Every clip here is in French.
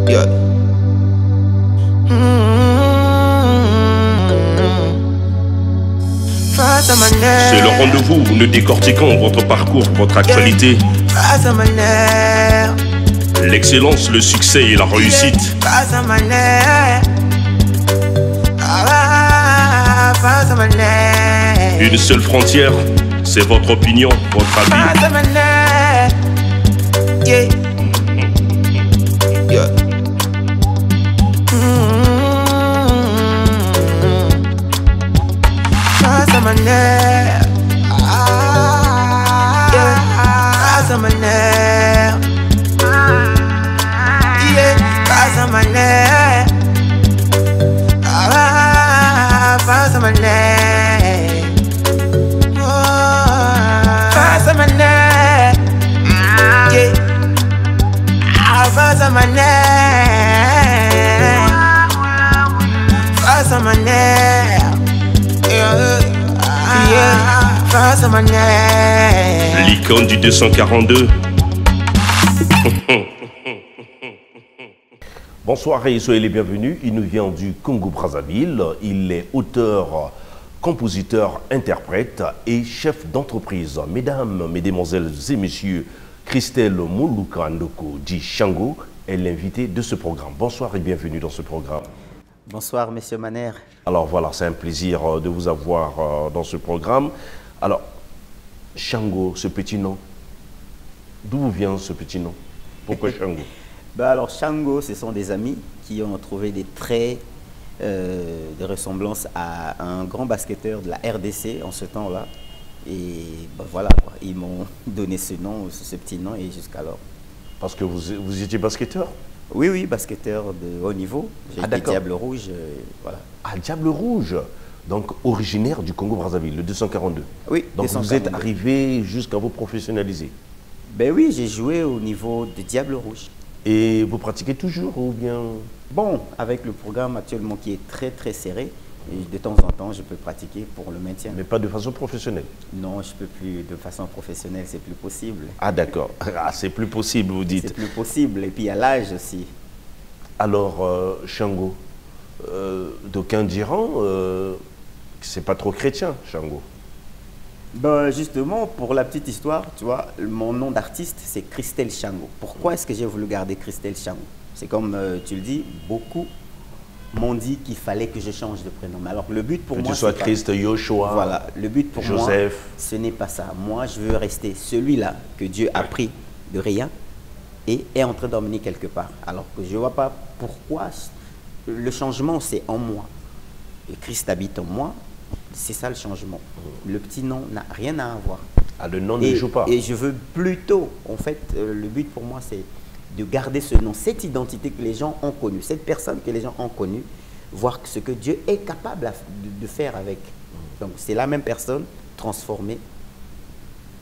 Yeah. Face à ma nerf. C'est le rendez-vous où nous décortiquons votre parcours, votre actualité. Face à ma nerf. L'excellence, le succès et la réussite. Face à ma nerf. Face à ma nerf. Une seule frontière, c'est votre opinion, votre avis. Face à ma nerf. Yeah. Yeah. Face à ma nerf. Yeah. Face à ma nerf. Yeah. Face à ma nerf. Face à ma nerf. Face à ma nerf. Yeah. Face à ma nerf. Face à ma nerf. Face à ma nerf. L'icône du 242. Bonsoir et soyez les bienvenus. Il nous vient du Congo-Brazzaville. Il est auteur, compositeur, interprète et chef d'entreprise. Mesdames, mesdemoiselles et messieurs, Christelle Moluka Ndoko dit Shango est l'invité de ce programme. Bonsoir et bienvenue dans ce programme. Bonsoir, monsieur Maner. Alors voilà, c'est un plaisir de vous avoir dans ce programme. Alors, Shango, ce petit nom, d'où vient ce petit nom? Pourquoi Shango? Alors, Shango, ce sont des amis qui ont trouvé des traits de ressemblance à un grand basketteur de la RDC en ce temps-là. Et voilà, quoi. Ils m'ont donné ce nom, ce petit nom, et jusqu'alors. Parce que vous étiez basketteur? Oui, oui, basketteur de haut niveau. J'ai été Diable Rouge, voilà. Ah, Diable Rouge, donc originaire du Congo-Brazzaville, le 242. Oui, donc 242. vous êtes arrivé jusqu'à vous professionnaliser. Ben oui, j'ai joué au niveau de Diable Rouge. Et vous pratiquez toujours ou bien? Bon, avec le programme actuellement qui est très très serré, et de temps en temps je peux pratiquer pour le maintien. Mais pas de façon professionnelle? Non, je peux plus de façon professionnelle, c'est plus possible. Ah d'accord, ah, c'est plus possible vous dites. C'est plus possible, et puis à l'âge aussi. Alors Shango, d'aucuns diront que c'est pas trop chrétien, Shango. Ben justement, pour la petite histoire, tu vois, mon nom d'artiste, c'est Christelle Shango. Pourquoi est-ce que j'ai voulu garder Christelle Shango? C'est comme tu le dis, beaucoup m'ont dit qu'il fallait que je change de prénom. Mais alors le but pour moi, que tu sois Christ, Yoshua, voilà, le but pour Joseph. moi, ce n'est pas ça. Moi, je veux rester celui-là que Dieu a pris de rien et est en train d'emmener quelque part. Alors que je ne vois pas pourquoi le changement, c'est en moi. Et Christ habite en moi. C'est ça le changement. Le petit nom n'a rien à voir. Ah, le nom ne joue pas. Et je veux plutôt, en fait, le but pour moi, c'est de garder ce nom, cette identité que les gens ont connue, cette personne que les gens ont connue, voir ce que Dieu est capable de faire avec. Donc, c'est la même personne transformée,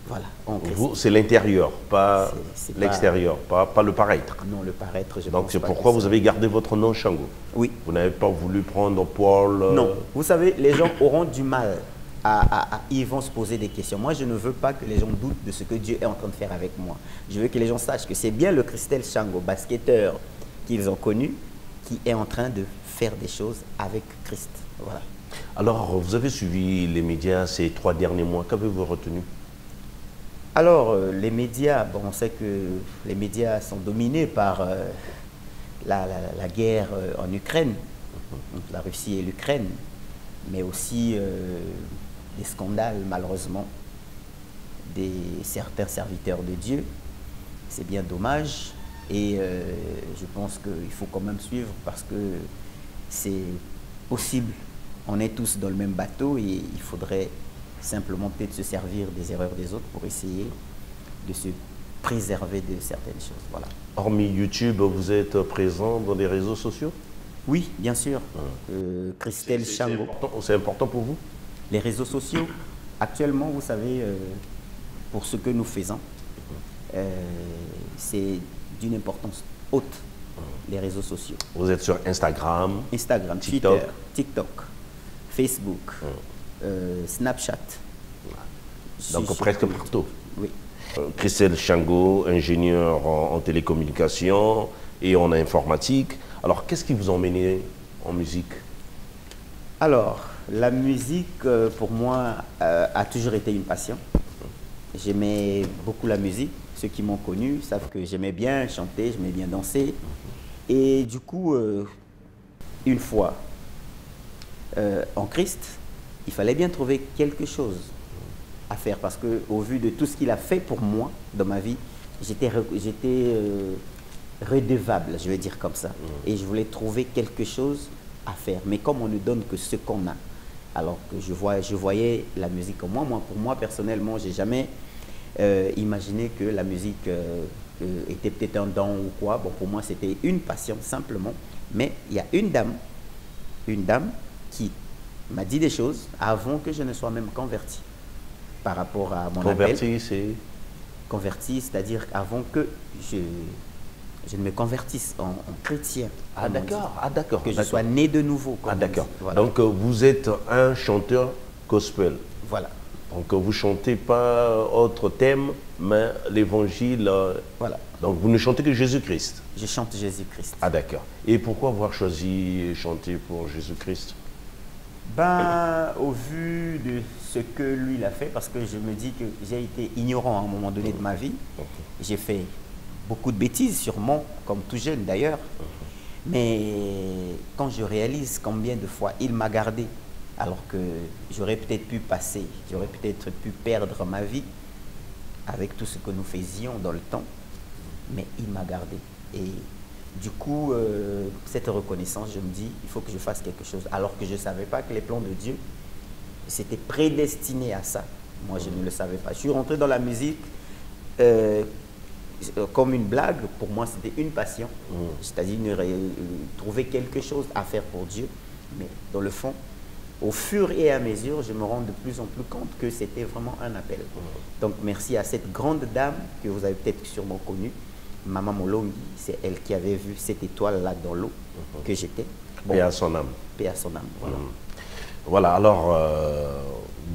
voilà, en Christ. Vous, c'est l'intérieur, pas C'est l'extérieur, pas le paraître. Non, le paraître, je Donc, pense c'est pas pourquoi que vous ça- avez gardé votre nom Shango. Oui. Vous n'avez pas voulu prendre Paul. Non. Vous savez, les gens auront du mal ils vont se poser des questions. Moi, je ne veux pas que les gens doutent de ce que Dieu est en train de faire avec moi. Je veux que les gens sachent que c'est bien le Christelle Shango, basketteur qu'ils ont connu, qui est en train de faire des choses avec Christ. Voilà. Alors, vous avez suivi les médias ces 3 derniers mois. Qu'avez-vous retenu? Alors, les médias, bon, on sait que les médias sont dominés par la guerre en Ukraine, entre la Russie et l'Ukraine, mais aussi des scandales, malheureusement, certains serviteurs de Dieu. C'est bien dommage et je pense qu'il faut quand même suivre parce que c'est possible. On est tous dans le même bateau et il faudrait simplement peut-être se servir des erreurs des autres pour essayer de se préserver de certaines choses. Voilà. Hormis YouTube, vous êtes présent dans les réseaux sociaux? Oui, bien sûr. Christelle Shango. C'est important pour vous? Les réseaux sociaux, actuellement, vous savez, pour ce que nous faisons, c'est d'une importance haute, les réseaux sociaux. Vous êtes sur Instagram, Instagram, TikTok. Twitter, TikTok, Facebook, Snapchat. Donc presque partout. Oui. Christelle Chango, ingénieur en télécommunications et en informatique. Alors, qu'est-ce qui vous a emmené en musique? Alors, la musique, pour moi, a toujours été une passion. J'aimais beaucoup la musique. Ceux qui m'ont connu savent que j'aimais bien chanter, j'aimais bien danser. Et du coup, une fois en Christ, il fallait bien trouver quelque chose à faire parce qu'au vu de tout ce qu'il a fait pour moi dans ma vie, j'étais redevable, je vais dire comme ça. Et je voulais trouver quelque chose à faire. Mais comme on ne donne que ce qu'on a, alors que je voyais la musique comme moi. Pour moi personnellement, j'ai jamais imaginé que la musique était peut-être un don ou quoi. Bon, pour moi, c'était une passion simplement. Mais il y a une dame qui m'a dit des choses avant que je ne sois même converti par rapport à mon appel. Converti, c'est-à-dire avant que je ne me convertisse en chrétien. Ah d'accord, ah d'accord. Que je sois né de nouveau. Ah d'accord. Voilà. Donc vous êtes un chanteur gospel. Voilà. Donc vous ne chantez pas autre thème, mais l'évangile. Voilà. Donc vous ne chantez que Jésus-Christ. Je chante Jésus-Christ. Ah d'accord. Et pourquoi avoir choisi chanter pour Jésus-Christ? Ben, au vu de ce que lui il a fait, parce que je me dis que j'ai été ignorant à un moment donné de ma vie. J'ai fait beaucoup de bêtises, sûrement, comme tout jeune d'ailleurs. Mais quand je réalise combien de fois il m'a gardé, alors que j'aurais peut-être pu passer, j'aurais peut-être pu perdre ma vie avec tout ce que nous faisions dans le temps, mais il m'a gardé. Et du coup, cette reconnaissance, je me dis, il faut que je fasse quelque chose. Alors que je ne savais pas que les plans de Dieu, c'était prédestiné à ça. Moi, je ne le savais pas. Je suis rentré dans la musique comme une blague. Pour moi, c'était une passion. C'est-à-dire trouver quelque chose à faire pour Dieu. Mais dans le fond, au fur et à mesure, je me rends de plus en plus compte que c'était vraiment un appel. Donc, merci à cette grande dame que vous avez peut-être sûrement connue, Maman Molongi. C'est elle qui avait vu cette étoile-là dans l'eau que j'étais. Bon, paix à son âme. Paix à son âme, voilà. Voilà, alors,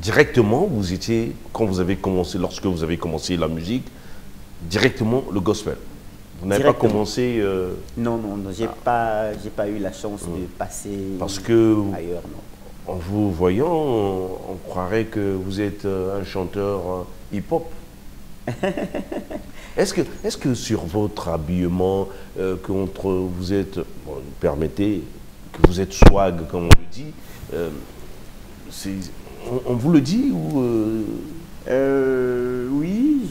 directement, vous étiez, quand vous avez commencé, lorsque vous avez commencé la musique, directement le gospel. Vous n'avez pas commencé... Non, j'ai pas eu la chance de passer parce que ailleurs, non. En vous voyant, on croirait que vous êtes un chanteur hip-hop. Est-ce que sur votre habillement, contre vous êtes, bon, permettez, que vous êtes swag, comme on le dit, on vous le dit ou oui,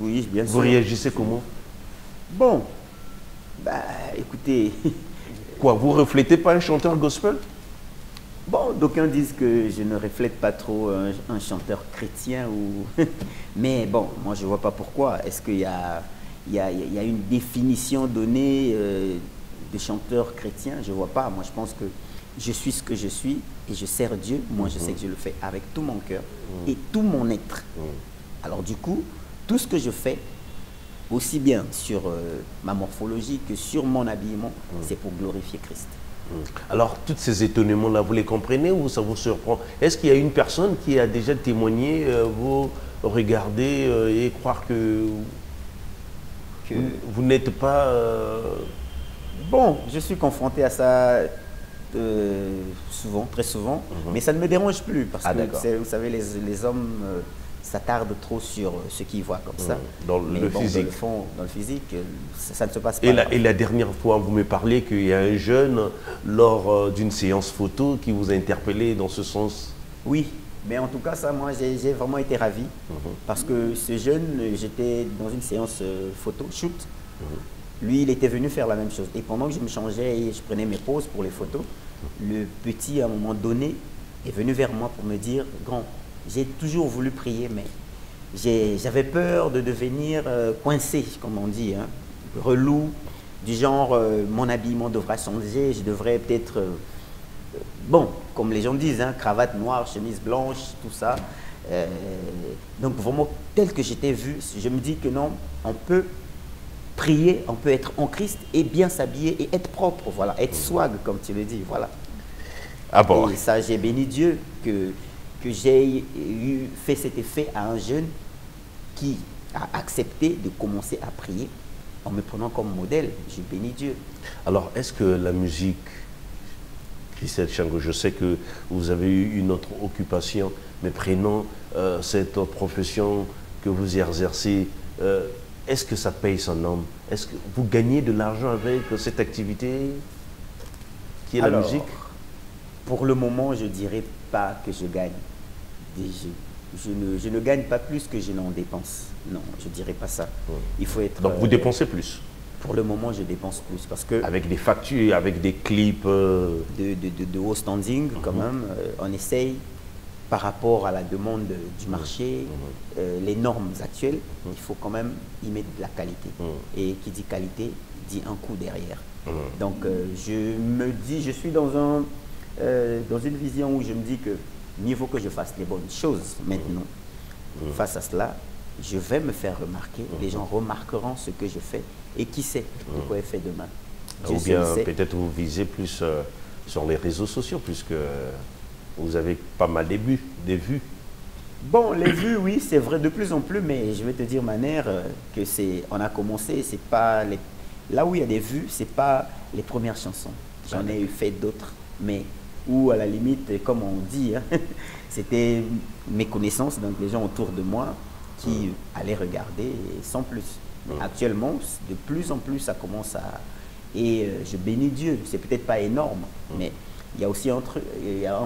oui, bien sûr. Vous réagissez comment? Bon, bah écoutez... Quoi, vous reflétez pas un chanteur gospel? Bon, d'aucuns disent que je ne reflète pas trop un chanteur chrétien, ou... mais bon, moi je ne vois pas pourquoi. Est-ce qu'il y a une définition donnée de chanteur chrétien? Je ne vois pas. Moi je pense que je suis ce que je suis et je sers Dieu. Moi je sais que je le fais avec tout mon cœur et tout mon être. Alors du coup, tout ce que je fais, aussi bien sur ma morphologie que sur mon habillement, c'est pour glorifier Christ. Alors, tous ces étonnements-là, vous les comprenez ou ça vous surprend? Est-ce qu'il y a une personne qui a déjà témoigné, vous regardez et croire que vous n'êtes pas... Bon, je suis confronté à ça souvent, très souvent, mais ça ne me dérange plus parce que, vous savez, les hommes s'attardent trop sur ce qu'ils voient comme ça. Dans le physique. Dans le physique, ça ne se passe pas. Et la dernière fois, vous me parlez qu'il y a un jeune, lors d'une séance photo, qui vous a interpellé dans ce sens. Oui, mais en tout cas, ça, moi, j'ai vraiment été ravi. Parce que ce jeune, j'étais dans une séance photo, shoot. Lui, il était venu faire la même chose. Et pendant que je me changeais et je prenais mes poses pour les photos, le petit, à un moment donné, est venu vers moi pour me dire, grand, j'ai toujours voulu prier, mais j'avais peur de devenir coincé, comme on dit, hein, relou, du genre mon habillement devra changer, je devrais peut-être, bon, comme les gens disent, hein, cravate noire, chemise blanche, tout ça. Donc vraiment, tel que j'étais vu, je me dis que non, on peut prier, on peut être en Christ et bien s'habiller et être propre, voilà, être swag, comme tu le dis, voilà. Ah bon. Et ça, j'ai béni Dieu que j'ai fait cet effet à un jeune qui a accepté de commencer à prier en me prenant comme modèle. Je bénis Dieu. Alors, est-ce que la musique, Christelle Tchango, je sais que vous avez eu une autre occupation, mais prenons cette profession que vous exercez, est-ce que ça paye son âme? Est-ce que vous gagnez de l'argent avec cette activité qui est la musique? Pour le moment, je ne dirais pas que je gagne. Je ne gagne pas plus que je n'en dépense. Non, je ne dirais pas ça. Il faut être... Donc vous dépensez plus? Pour le moment, je dépense plus parce que... Avec des factures, avec des clips de haut standing, quand même, on essaye, par rapport à la demande du marché, les normes actuelles, il faut quand même y mettre de la qualité. Et qui dit qualité, dit un coût derrière. Donc je me dis, je suis dans une vision où je me dis que mieux vaut que je fasse les bonnes choses maintenant. Face à cela, je vais me faire remarquer, les gens remarqueront ce que je fais et qui sait de quoi est fait demain. Ou bien peut-être vous visez plus sur les réseaux sociaux, puisque vous avez pas mal des vues. Bon, les vues, oui, c'est vrai de plus en plus, mais je vais te dire, Maner, que on a commencé, c'est pas là où il y a des vues, c'est pas les premières chansons. J'en ai fait d'autres, mais où à la limite, comme on dit, hein, c'était mes connaissances, donc les gens autour de moi qui allaient regarder et sans plus. Mais actuellement, de plus en plus, ça commence à... Et je bénis Dieu, c'est peut-être pas énorme, mais il y a aussi un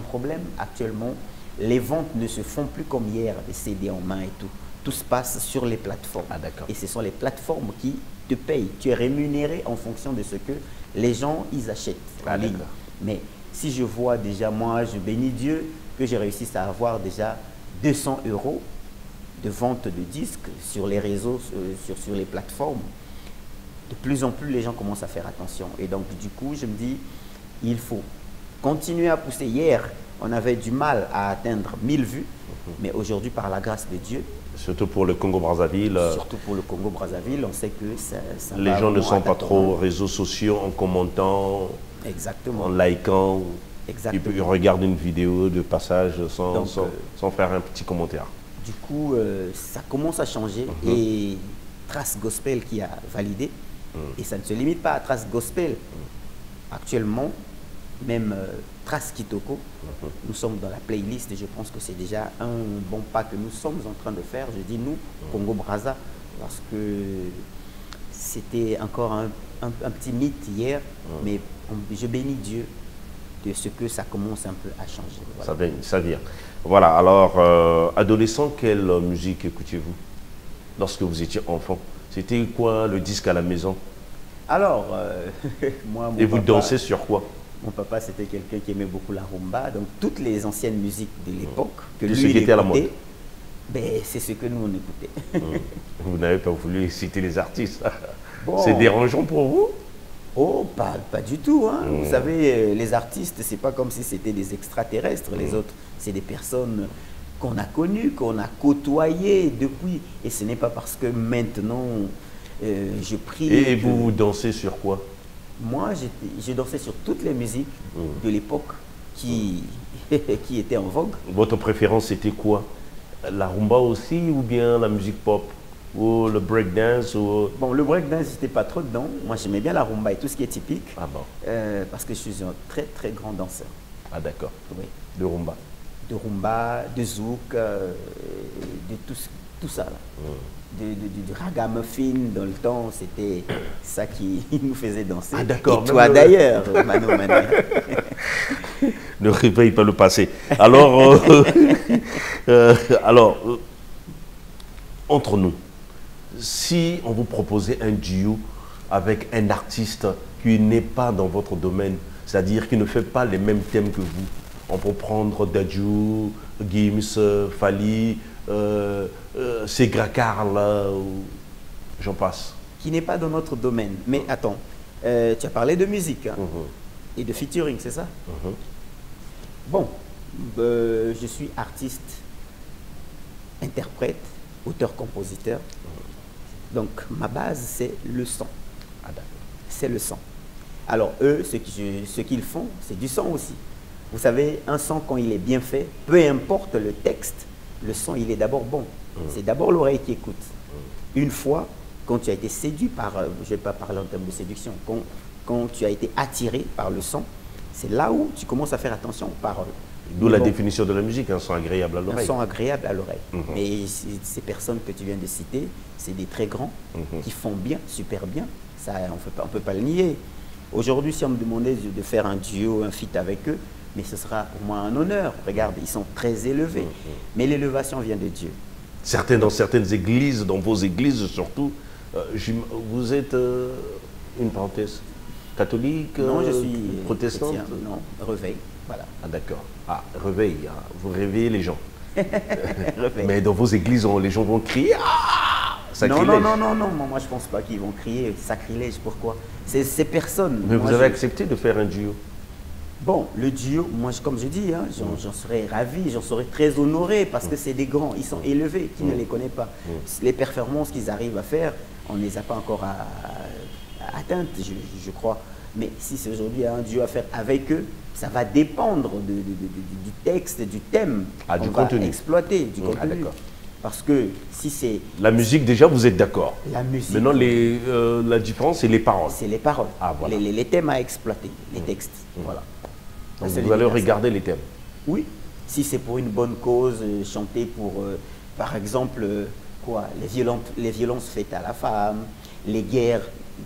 problème actuellement. Les ventes ne se font plus comme hier, des CD en main et tout. Tout se passe sur les plateformes. Ah, d'accord. Et ce sont les plateformes qui te payent. Tu es rémunéré en fonction de ce que les gens, ils achètent en ligne. Mais si je vois déjà, moi, je bénis Dieu, que j'ai réussi à avoir déjà 200 € de vente de disques sur les réseaux, sur les plateformes, de plus en plus, les gens commencent à faire attention. Et donc, du coup, je me dis, il faut continuer à pousser. Hier, on avait du mal à atteindre 1000 vues, mais aujourd'hui, par la grâce de Dieu... Surtout pour le Congo-Brazzaville. Surtout pour le Congo-Brazzaville, on sait que ça les gens ne sont pas trop réseaux sociaux en commentant, exactement, en likant. Exactement. Ils regardent une vidéo de passage sans faire un petit commentaire. Du coup, ça commence à changer. Et Trace Gospel qui a validé, et ça ne se limite pas à Trace Gospel. Actuellement, même Trace Kitoko, nous sommes dans la playlist et je pense que c'est déjà un bon pas que nous sommes en train de faire. Je dis nous, Congo-Brazza, parce que c'était encore un petit mythe hier, mais je bénis Dieu de ce que ça commence un peu à changer. Voilà. Ça vient. Voilà, alors, adolescent, quelle musique écoutiez-vous lorsque vous étiez enfant? C'était quoi le disque à la maison? Alors, moi, et vous dansez sur quoi? Mon papa, c'était quelqu'un qui aimait beaucoup la rumba, donc toutes les anciennes musiques de l'époque que lui il écoutait, ben, c'est ce que nous on écoutait. Vous n'avez pas voulu citer les artistes. Bon. C'est dérangeant pour vous? Oh, pas du tout. Hein. Vous savez, les artistes, c'est pas comme si c'était des extraterrestres. Les autres, c'est des personnes qu'on a connues, qu'on a côtoyées depuis. Et ce n'est pas parce que maintenant, je prie... Et vous dansez sur quoi? Moi, je dansais sur toutes les musiques de l'époque qui étaient en vogue. Votre préférence, c'était quoi? La rumba aussi ou bien la musique pop? Ou le breakdance ou... Bon, le breakdance, j'étais pas trop dedans. Moi, j'aimais bien la rumba et tout ce qui est typique. Ah bon? Parce que je suis un très, très grand danseur. Ah d'accord. Oui. De rumba? De rumba, de zouk, de tout ça. Là. Du ragamuffin dans le temps, c'était ça qui nous faisait danser. Ah d'accord. Et toi d'ailleurs, Mano Mané. Ne réveille pas le passé. Alors, entre nous, si on vous proposait un duo avec un artiste qui n'est pas dans votre domaine, c'est-à-dire qui ne fait pas les mêmes thèmes que vous, on peut prendre Dadju, Gims, Fali, Segra Karl, j'en passe. Qui n'est pas dans notre domaine. Mais attends, tu as parlé de musique hein, et de featuring, c'est ça? Bon, je suis artiste, interprète, auteur-compositeur. Donc, ma base, c'est le son. Ah, d'accord. C'est le son. Alors, eux, ce qu'ils font, c'est du son aussi. Vous savez, un son, quand il est bien fait, peu importe le texte, le son, il est d'abord bon. C'est d'abord l'oreille qui écoute. Une fois, quand tu as été séduit par, je ne vais pas parler en termes de séduction, quand tu as été attiré par le son, c'est là où tu commences à faire attention aux paroles. D'où la définition de la musique, un son agréable à Un l'oreille. son agréable à l'oreille. Mais ces personnes que tu viens de citer, c'est des très grands qui font bien, super bien. Ça, on ne peut pas le nier. Aujourd'hui, si on me demandait de faire un duo, un feat avec eux, mais ce sera pour moi un honneur. Regarde, ils sont très élevés. Mais l'élévation vient de Dieu. Dans certaines églises, dans vos églises surtout, vous êtes, une parenthèse, catholique, Non, je suis protestante? chrétien. Non, réveil. Voilà. Ah d'accord. Ah, réveil, hein. Vous réveillez les gens. Réveil. Mais dans vos églises, les gens vont crier. Ah, sacrilège. Non, moi je pense pas qu'ils vont crier sacrilège. Pourquoi? Ces personnes. Mais moi, vous avez accepté de faire un duo? Bon, le duo, moi comme je dis, hein, j'en serais ravi, j'en serais très honoré parce que c'est des grands, ils sont élevés, qui ne les connaît pas. Les performances qu'ils arrivent à faire, on ne les a pas encore atteintes, je crois. Mais si c'est aujourd'hui un duo à faire avec eux, ça va dépendre du texte, du thème Du qu'on va contenu. exploiter, du contenu. D'accord. Parce que si c'est La musique, déjà, vous êtes d'accord. la musique, Maintenant, la différence, c'est les paroles. c'est les paroles, Ah, voilà. les thèmes à exploiter, les textes. Voilà. Donc, Ça, c'est vous allez l'universel. regarder les thèmes. Oui, si c'est pour une bonne cause, chanter pour, par exemple, les violences faites à la femme, les guerres,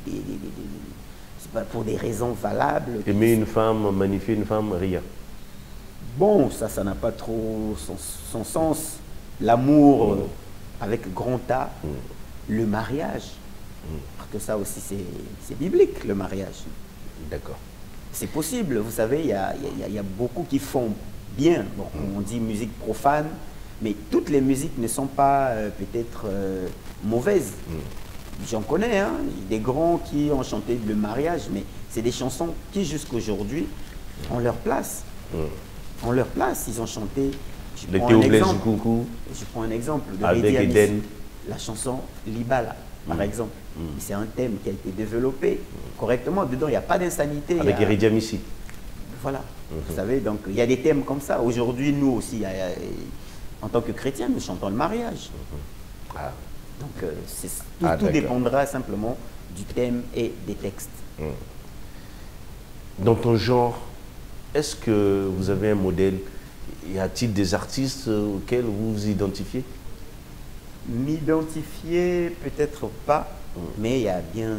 c'est pas pour des raisons valables. Aimer une femme, magnifier une femme, rien. Bon, ça n'a pas trop son sens. L'amour avec grand A, le mariage, parce que ça aussi c'est biblique, le mariage. D'accord. C'est possible, vous savez, il y a beaucoup qui font bien. Bon, on dit musique profane, mais toutes les musiques ne sont pas peut-être mauvaises. J'en connais, hein, des grands qui ont chanté le mariage, mais c'est des chansons qui jusqu'aujourd'hui ont leur place. Ont leur place, ils ont chanté. Les Théo Blaise du Coucou. Je prends un exemple de Avec Lady Amis, Eden. la chanson Libala, par exemple. C'est un thème qui a été développé correctement. Dedans, il n'y a pas d'insanité. Avec Eridia Missi. Voilà. Vous savez, donc il y a des thèmes comme ça. Aujourd'hui, nous aussi, en tant que chrétiens, nous chantons le mariage. Ah. Donc tout d'accord. dépendra simplement du thème et des textes. Dans ton genre, est-ce que vous avez un modèle? Y a-t-il des artistes auxquels vous vous identifiez? M'identifier, peut-être pas, mais il y a bien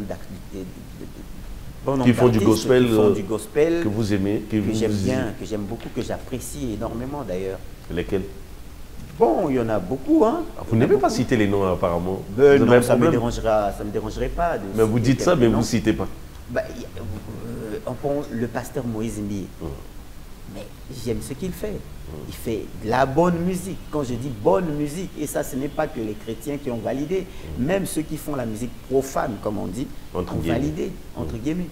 bon nombre Qui font du d'artistes gospel, qui font du gospel que vous aimez, que j'aime bien, que j'aime beaucoup, que j'apprécie énormément d'ailleurs. Lesquels? Bon, il y en a beaucoup, hein. Vous n'aimez pas citer les noms apparemment. Ben Vous avez non, un ça me problème? dérangerait pas. Mais vous dites ça, mais vous ne citez pas. Bah, on prend le pasteur Moïse Mbié. Mais j'aime ce qu'il fait. Il fait de la bonne musique. Quand je dis bonne musique, et ça, ce n'est pas que les chrétiens qui ont validé. Même ceux qui font la musique profane, comme on dit, Entre ont guillemets. validé, entre guillemets.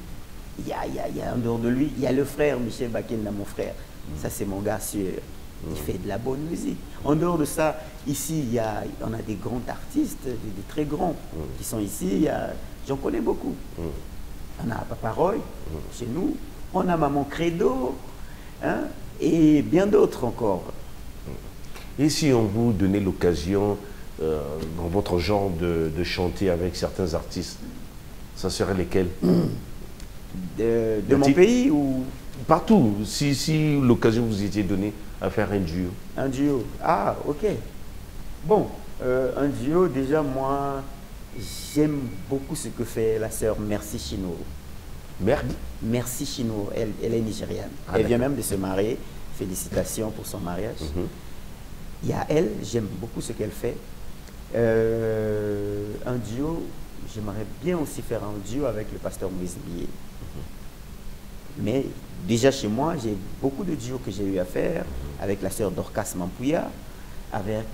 Il y a en dehors de lui, il y a le frère Michel Bakenda, mon frère. Ça, c'est mon gars sûr. Il fait de la bonne musique. En dehors de ça, ici, on a des grands artistes, des très grands, qui sont ici. J'en connais beaucoup. On a Papa Roy, chez nous. On a Maman Credo, hein, et bien d'autres encore. Et si on vous donnait l'occasion, dans votre genre, de chanter avec certains artistes, ça serait lesquels? De mon pays ou Partout. Si l'occasion vous était donnée à faire un duo. un duo? Ah, ok. Bon, un duo, déjà, moi, j'aime beaucoup ce que fait la sœur Merci Chino. Merde. Merci Chino, elle est nigériane. Ah, Elle vient d'accord. même de se marier. Félicitations pour son mariage. Il y a elle, j'aime beaucoup ce qu'elle fait. Un duo, j'aimerais bien aussi faire un duo avec le pasteur Moïse Mbié. Mais déjà chez moi, j'ai beaucoup de duos que j'ai eu à faire avec la sœur Dorcas Mampouya, avec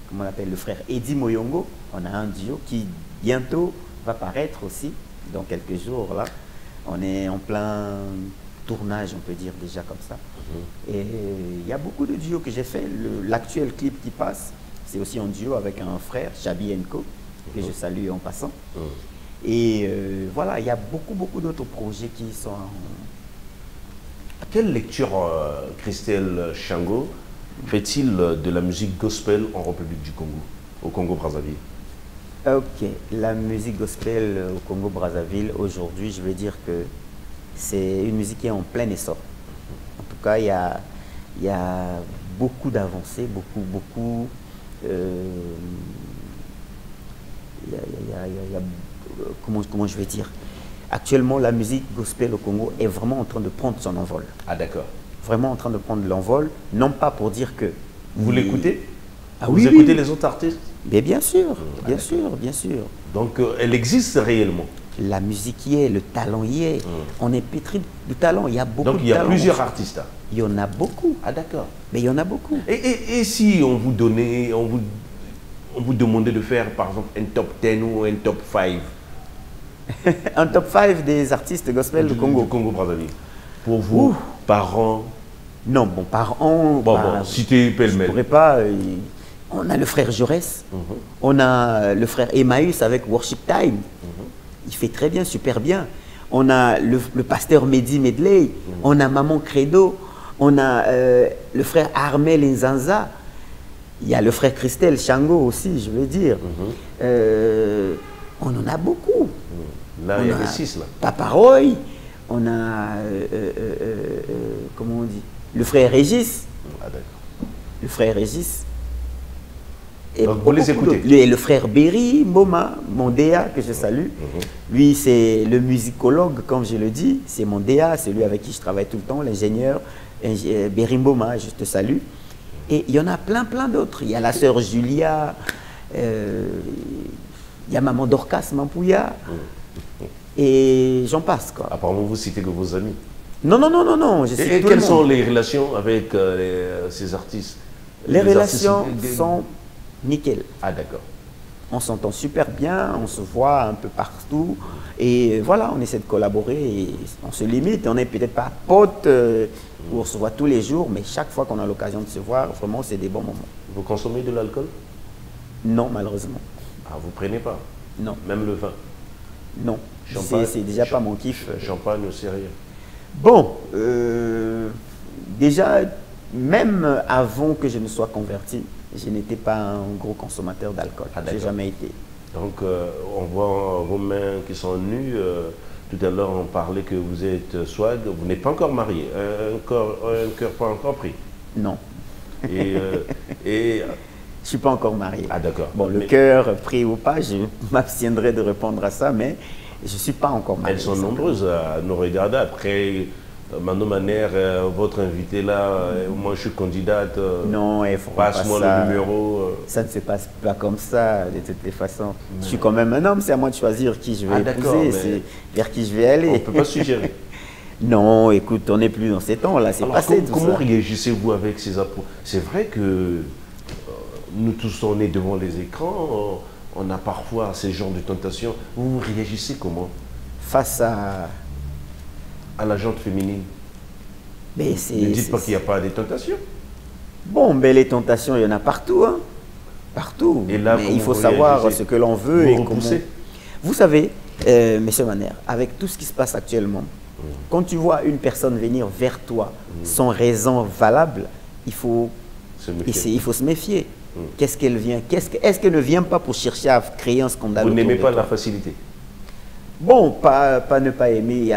comment on appelle, le frère Eddie Moyongo. On a un duo qui bientôt va paraître aussi, dans quelques jours là. On est en plein tournage, on peut dire déjà comme ça. Et il y a beaucoup de duos que j'ai fait. L'actuel clip qui passe, c'est aussi un duo avec un frère, Chabi Enko, que je salue en passant. Et voilà, il y a beaucoup d'autres projets qui sont Quelle lecture, Christelle Shango, fait-il de la musique gospel en République du Congo, au Congo-Brazzaville? Ok, la musique gospel au Congo-Brazzaville, aujourd'hui, je veux dire que c'est une musique qui est en plein essor. En tout cas, il y a beaucoup d'avancées, comment je vais dire? Actuellement, la musique gospel au Congo est vraiment en train de prendre son envol. Ah d'accord. Vraiment en train de prendre l'envol, non pas pour dire que... Vous l'écoutez? Ah Vous oui, écoutez oui. les autres artistes? Mais bien sûr, bien sûr, bien sûr. Donc elle existe réellement. La musique y est, le talent y est. On est pétri de talent, il y a beaucoup de talent. Donc il y a plusieurs artistes. Hein. Il y en a beaucoup. Ah d'accord. Mais il y en a beaucoup. Et si on vous donnait, on vous demandait de faire par exemple un top 10 ou un top 5 Un top 5 des artistes gospel du Congo. Du Congo-Brazzaville. Pour vous, par an? Non, bon, par an... Bon, citez je pêle-mêle. ne pourrais pas... on a le frère Jaurès, on a le frère Emmaüs avec Worship Time. Il fait très bien, super bien. On a le pasteur Mehdi Medley, on a Maman Credo, on a le frère Armel Nzanza, il y a le frère Christelle Chango aussi, je veux dire. On en a beaucoup. Là, il y a les 6 là. Papa Roy, on a, comment on dit, le frère Régis. Ah d'accord. Le frère Régis. Et donc vous les écoutez? Le frère Berry Mboma, mon DA, que je salue. Lui, c'est le musicologue, comme je le dis. C'est mon DA, c'est lui avec qui je travaille tout le temps, l'ingénieur Berry Mboma, je te salue. Et il y en a plein d'autres. Il y a la sœur Julia, il y a maman Dorcas Mampouya, et j'en passe, quoi. Apparemment, vous citez que vos amis. Non, je cite Et tout quelles le monde. sont les relations avec ces artistes? Les relations artistes... sont nickel. Ah d'accord. On s'entend super bien, on se voit un peu partout. Et voilà, on essaie de collaborer. Et on se limite, on n'est peut-être pas potes, où on se voit tous les jours, mais chaque fois qu'on a l'occasion de se voir, vraiment, c'est des bons moments. Vous consommez de l'alcool? Non, malheureusement. Ah, vous prenez pas? Non. Même le vin? Non. Champagne, C'est déjà pas mon kiff. Champagne au sérieux? Bon, déjà, même avant que je ne sois converti, je n'étais pas un gros consommateur d'alcool. Ah, je n'ai jamais été. Donc, on voit vos mains qui sont nues. Tout à l'heure, on parlait que vous êtes swag. Vous n'êtes pas encore marié. Un cœur pas encore pris. Non. Et je ne suis pas encore marié. Ah, d'accord. Bon, le cœur pris ou pas, je m'abstiendrai de répondre à ça, mais je ne suis pas encore marié. Elles sont nombreuses à nous regarder. Après, Mano Maner, votre invité là, moi je suis candidate. Non, il faut passe-moi le numéro. Ça ne se passe pas comme ça, de toutes les façons. Je suis quand même un homme, c'est à moi de choisir qui je vais épouser, c'est vers qui je vais aller. On ne peut pas suggérer. Non, écoute, on n'est plus dans ces temps-là, c'est passé tout ça. Comment réagissez-vous avec ces apôts? C'est vrai que nous tous, on est devant les écrans, on a parfois ces genres de tentations. Vous réagissez comment? Face à la gente féminine? Mais ne dites pas qu'il n'y a pas des tentations. Bon, mais les tentations, il y en a partout. Hein. Partout. Et là, mais il faut savoir ce que l'on veut et comment... Vous savez, M. Maner, avec tout ce qui se passe actuellement, quand tu vois une personne venir vers toi sans raison valable, il faut se méfier. Qu'est-ce qu'elle vient? Est-ce qu'elle ne vient pas pour chercher à créer un scandale? Vous n'aimez pas la facilité? Bon, pas ne pas aimer,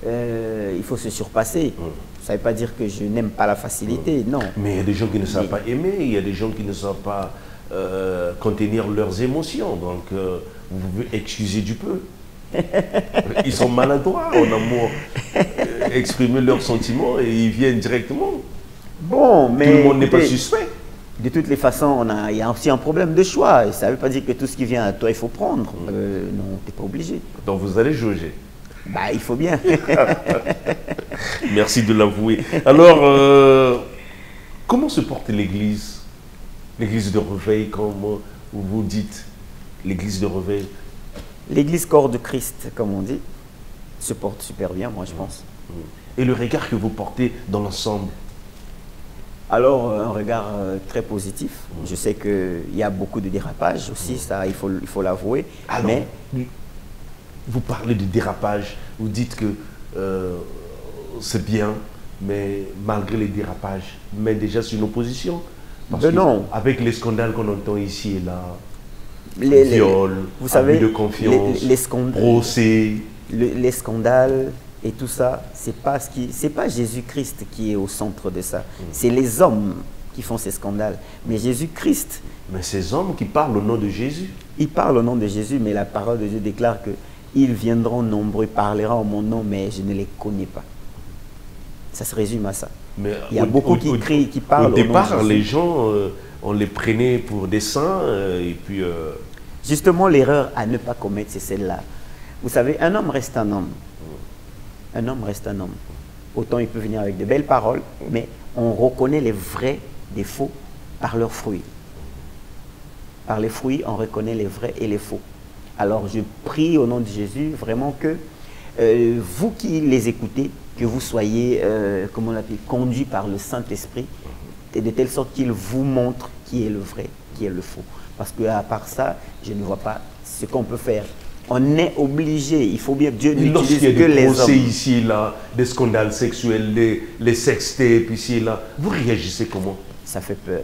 il faut se surpasser. Ça ne veut pas dire que je n'aime pas la facilité, non. Mais il y a des gens qui ne savent pas aimer, il y a des gens qui ne savent pas contenir leurs émotions. Donc, vous pouvez excuser du peu. Ils sont maladroits en amour, exprimer leurs sentiments et ils viennent directement. Bon, mais tout le monde n'est pas suspect. De toutes les façons, il y a aussi un problème de choix. Et ça ne veut pas dire que tout ce qui vient à toi, il faut prendre. Non, tu n'es pas obligé. Donc vous allez jauger. Bah, il faut bien. Merci de l'avouer. Alors, comment se porte l'Église? L'Église de Réveil, comme vous dites, l'Église de Réveil? L'Église corps de Christ, comme on dit, se porte super bien, moi, je pense. Et le regard que vous portez dans l'ensemble? Alors, un regard très positif. Je sais qu'il y a beaucoup de dérapages aussi, ça, il faut l'avouer. Mais vous parlez de dérapage, vous dites que c'est bien, mais malgré les dérapages, met déjà sur nos positions. Parce Ben que non. avec les scandales qu'on entend ici et là, Les- viol, vous savez, abus de confiance, les scandales, procès. les scandales et tout ça, c'est pas Jésus-Christ qui est au centre de ça. C'est les hommes qui font ces scandales. Mais Jésus-Christ, Mais ces hommes qui parlent au nom de Jésus, il parle au nom de Jésus, mais la parole de Dieu déclare que ils viendront nombreux, parleront en mon nom, mais je ne les connais pas. Ça se résume à ça. mais Il y a beaucoup qui crient, qui parlent au au nom de départ, Jésus. les gens, on les prenait pour des saints, et puis Justement, l'erreur à ne pas commettre, c'est celle-là. Vous savez, un homme reste un homme. Un homme reste un homme. Autant il peut venir avec de belles paroles, mais on reconnaît les vrais des faux par leurs fruits. Par les fruits, on reconnaît les vrais et les faux. Alors je prie au nom de Jésus vraiment que vous qui les écoutez, que vous soyez, comment on l'appelle, conduits par le Saint-Esprit, et de telle sorte qu'il vous montre qui est le vrai, qui est le faux. Parce qu'à part ça, je ne vois pas ce qu'on peut faire. On est obligé, il faut bien, Dieu n'utilise lorsqu'il y a que des les procès hommes. ici et là, des scandales sexuels, les sextapes ici et là, vous réagissez comment? Ça fait peur.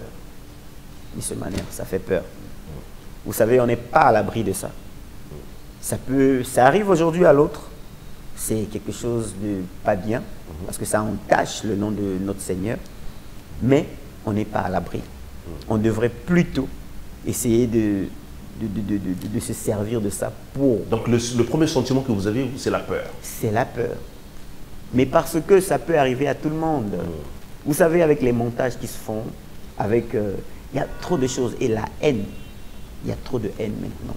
De cette manière, ça fait peur. Vous savez, on n'est pas à l'abri de ça. Ça arrive aujourd'hui à l'autre. C'est quelque chose de pas bien, parce que ça entache le nom de notre Seigneur. Mais on n'est pas à l'abri. On devrait plutôt essayer de se servir de ça pour... Donc le premier sentiment que vous avez, vous, c'est la peur. C'est la peur. Mais parce que ça peut arriver à tout le monde. Vous savez, avec les montages qui se font, avec... il y a trop de choses. Et la haine. Il y a trop de haine maintenant.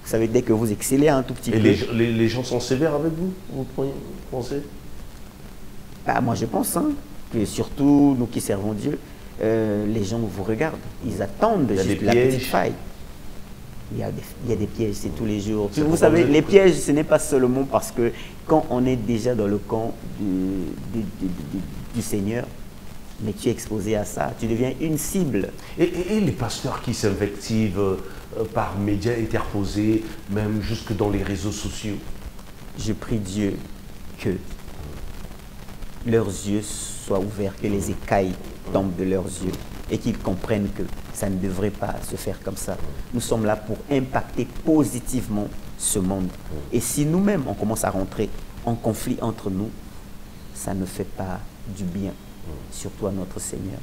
Vous savez, dès que vous excellez un tout petit Et peu... les gens sont sévères avec vous, vous pensez? Bah, moi, je pense que surtout nous qui servons Dieu, les gens vous regardent. Ils attendent Il y a juste des la pièges. petite faille. Il y a des pièges, c'est tous les jours. C'est Vous pourquoi savez, vous êtes- les pièges, ce n'est pas seulement parce que quand on est déjà dans le camp du Seigneur, mais tu es exposé à ça, tu deviens une cible. Et les pasteurs qui s'invectivent par médias interposés, même jusque dans les réseaux sociaux. Je prie Dieu que leurs yeux soient ouverts, que les écailles tombent de leurs yeux et qu'ils comprennent que ça ne devrait pas se faire comme ça. Nous sommes là pour impacter positivement ce monde. Et si nous-mêmes, on commence à rentrer en conflit entre nous, ça ne fait pas du bien, surtout à notre Seigneur.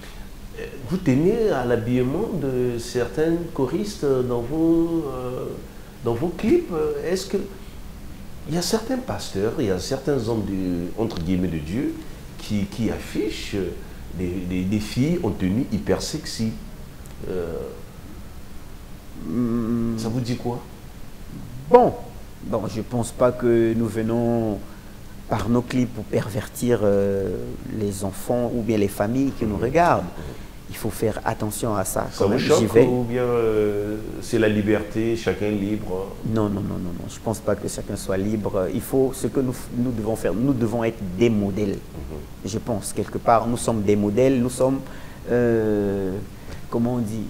Vous tenez à l'habillement de certains choristes dans vos clips. Est-ce que il y a certains pasteurs, il y a certains hommes entre guillemets de Dieu qui affichent des filles en tenue hyper sexy. Ça vous dit quoi? Bon, je ne pense pas que nous venons par nos clips pour pervertir les enfants ou bien les familles qui nous regardent. Il faut faire attention à ça. Ça Quand vous même, j'y choque vais. ou bien c'est la liberté, chacun libre? Non. Je ne pense pas que chacun soit libre. Il faut ce que nous devons faire. Nous devons être des modèles. Je pense, quelque part, nous sommes des modèles. Nous sommes, comment on dit,